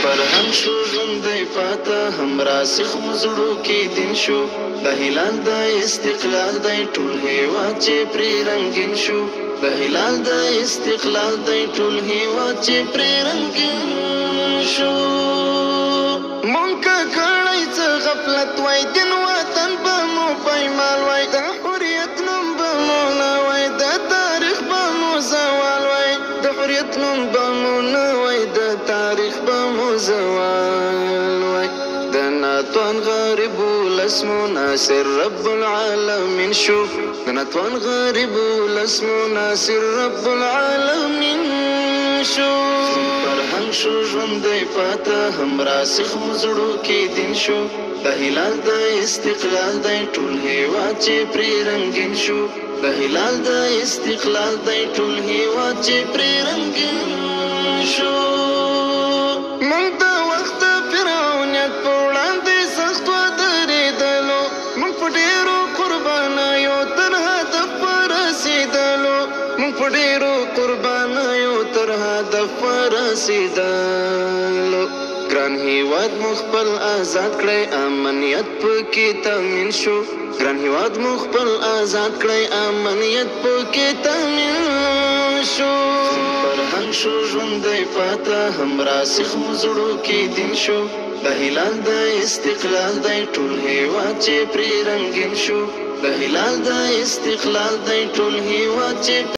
فرهنګ شو ژوندی پاته هم راسخ مزړو کې دین شو د هلال د استقلال دی ټول هیواد چې پرې رنګین شو د هلال د استقلال دی ټول هیواد چې پرې رنګین شو مونږ کړی څه غفلت وای دین وطن به مو پایمال وای د حریت نوم به مو نه وای د تاریخ به مو زوال وای د حریت نوم به مو نه وای د تاریخ به مو زوال وای د ناتوان غریب ولسمو ناصر رب العالمین شو د ناتوان غریب ولسمو ناصر رب العالمین شو فرهنګ شو ژوندی پاته هم راسخ مزړو کې دین شو د هلال د استقلال دی ټول هیواد چې پرې رنګین شو د هلال د استقلال دی ټول هیواد چې پرې رنګین شو موږ د وخت د فرعونیت په وړاندې سخت ودرېدلو موږ په ډېرو قربانیو تر هدف ورسېدلو موږ په ډېرو قربانیو تر هدف ورسېدلو ګران هیواد مو خپل آزاد کړی امنیت پکې تامین شو ګران هیواد مو خپل آزاد کړی امنیت پکې تامین شو فرهنګ شو ژوندی پاته هم راسخ مزړو کې دین شو د هلال د استقلال دی ټول هیواد چې پرې رنګین شو د هلال د استقلال دی ټول هیواد چې